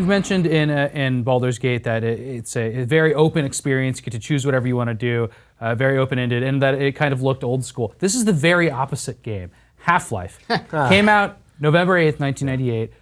you've mentioned in Baldur's Gate that it's a very open experience. You get to choose whatever you want to do, very open-ended, and that it kind of looked old school. This is the very opposite game. Half-Life came out November 8th, 1998.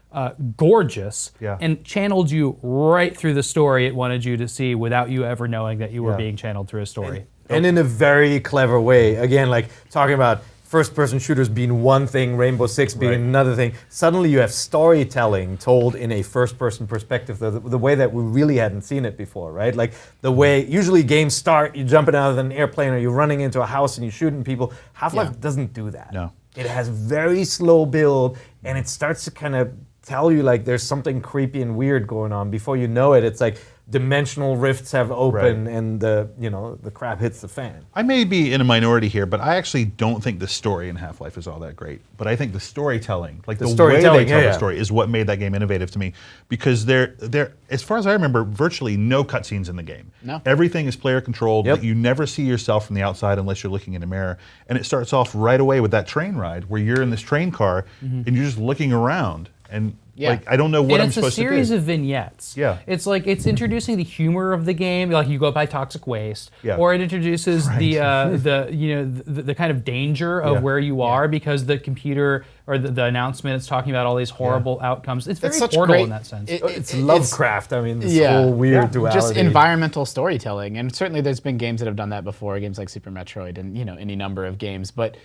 Gorgeous, and channeled you right through the story it wanted you to see without you ever knowing that you were being channeled through a story. And in a very clever way. Again, like talking about first-person shooters being one thing, Rainbow Six being another thing. Suddenly you have storytelling told in a first-person perspective, the way that we really hadn't seen it before, right? Like the way, usually games start, you're jumping out of an airplane or you're running into a house and you're shooting people. Half-Life doesn't do that. No. It has very slow build, and it starts to kind of tell you like there's something creepy and weird going on. Before you know it, it's like dimensional rifts have opened and the crap hits the fan. I may be in a minority here, but I actually don't think the story in Half-Life is all that great. But I think the storytelling, like the way they tell the story, is what made that game innovative to me. Because there, as far as I remember, virtually no cutscenes in the game. No. Everything is player controlled. But you never see yourself from the outside unless you're looking in a mirror. And it starts off right away with that train ride where you're in this train car and you're just looking around. And like, I don't know what I'm supposed to do. It's a series of vignettes. Yeah. It's like, it's introducing the humor of the game, like you go by toxic waste, or it introduces the kind of danger of where you are because the computer or the announcement is talking about all these horrible outcomes. It's very Portal in that sense. It's Lovecraft. I mean, this whole weird duality. Just environmental storytelling, and certainly there's been games that have done that before, games like Super Metroid and any number of games, but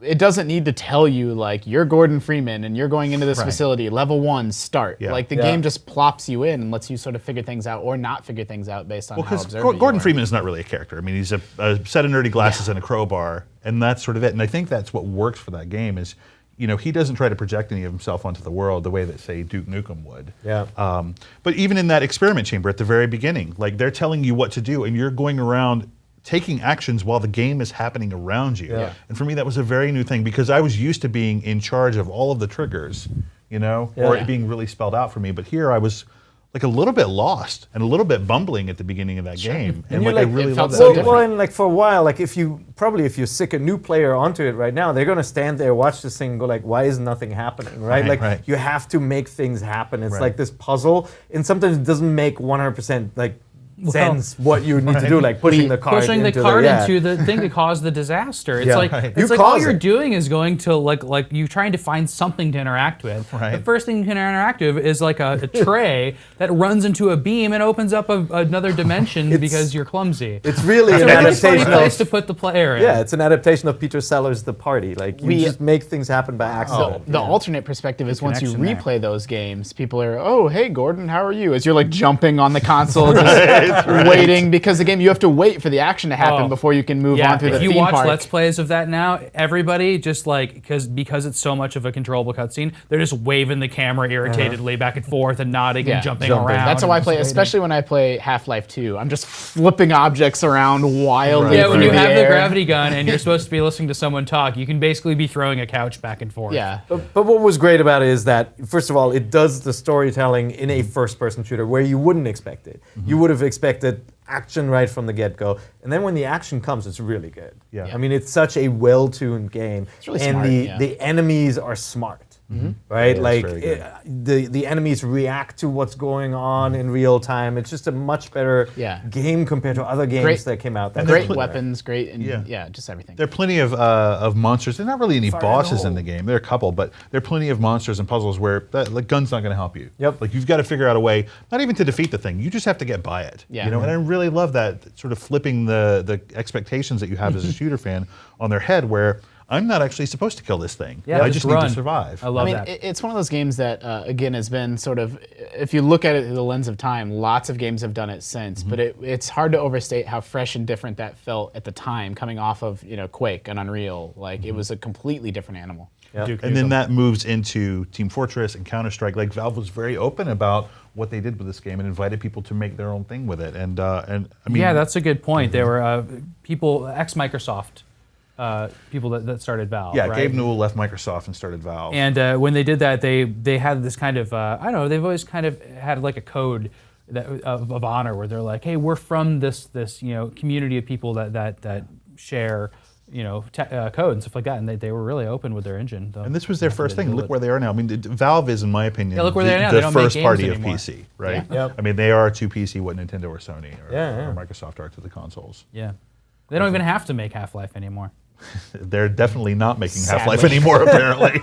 it doesn't need to tell you like you're Gordon Freeman and you're going into this facility, level 1, start. Like the game just plops you in and lets you sort of figure things out or not figure things out based on how observant you are. Gordon Freeman is not really a character. I mean, he's a set of nerdy glasses and a crowbar, and that's sort of it. And I think that's what works for that game is, he doesn't try to project any of himself onto the world the way that, say, Duke Nukem would. But even in that experiment chamber at the very beginning, like they're telling you what to do, and you're going around taking actions while the game is happening around you. And for me, that was a very new thing because I was used to being in charge of all of the triggers, or it being really spelled out for me. But here I was like a little bit lost and a little bit bumbling at the beginning of that game. And like I really loved that. Well, and like for a while, like if you sick a new player onto it right now, they're gonna stand there, watch this thing and go like, why is nothing happening, right? You have to make things happen. It's like this puzzle, and sometimes it doesn't make 100% like sense what you need to do, like pushing the cart into the thing to cause the disaster. It's like all you're doing is going to like you trying to find something to interact with. The first thing you can interact with is like a tray that runs into a beam and opens up another dimension because you're clumsy. It's really an adaptation place to put the player in. Yeah, it's an adaptation of Peter Sellers' The Party. Like you just make things happen by accident. The alternate perspective is once you replay those games, people are, oh, hey Gordon, how are you? As you're like jumping on the console, just waiting, because the game you have to wait for the action to happen before you can move on through the theme park. If you watch Let's Plays of that now, everybody just like, because it's so much of a controllable cutscene, they're just waving the camera irritatedly back and forth and nodding and jumping around. That's how I play, especially when I play Half-Life 2. I'm just flipping objects around wildly. Yeah, when you have the gravity gun and you're supposed to be listening to someone talk, you can basically be throwing a couch back and forth. Yeah. But what was great about it is that, first of all, it does the storytelling in a first-person shooter where you wouldn't expect it. You would have expected action right from the get-go, and then when the action comes, it's really good. I mean, it's such a well-tuned game, it's really and smart, the enemies are smart. Right, like the enemies react to what's going on in real time. It's just a much better game compared to other games that came out. Great weapons, great, and just everything. There are plenty of monsters. There's not really any bosses in the game. There are a couple, but there are plenty of monsters and puzzles where the gun's not going to help you. Like you've got to figure out a way, not even to defeat the thing. You just have to get by it. And I really love that sort of flipping the expectations that you have as a shooter fan on their head, where I'm not actually supposed to kill this thing. I just need to survive. I love that. It's one of those games that, again, has been sort of, if you look at it through the lens of time, lots of games have done it since, but it's hard to overstate how fresh and different that felt at the time, coming off of Quake and Unreal. Like, it was a completely different animal. And then that moves into Team Fortress and Counter-Strike. Like, Valve was very open about what they did with this game and invited people to make their own thing with it. And I mean, that's a good point. There were people, ex-Microsoft, people that started Valve. Yeah, Gabe Newell left Microsoft and started Valve. And when they did that, they had this kind of, I don't know, they've always kind of had like a code of honor where they're like, hey, we're from this community of people that share code and stuff like that, and they were really open with their engine. Though. And this was their first thing. Look where they are now. I mean, Valve is, in my opinion, look where they are now. They the don't make first games party anymore. of PC, right? Yeah. Yep. I mean, they are to PC what Nintendo or Sony or Yeah. Microsoft are to the consoles. Yeah. They don't even have to make Half-Life anymore. They're definitely not making Sadly. Half-Life anymore, apparently.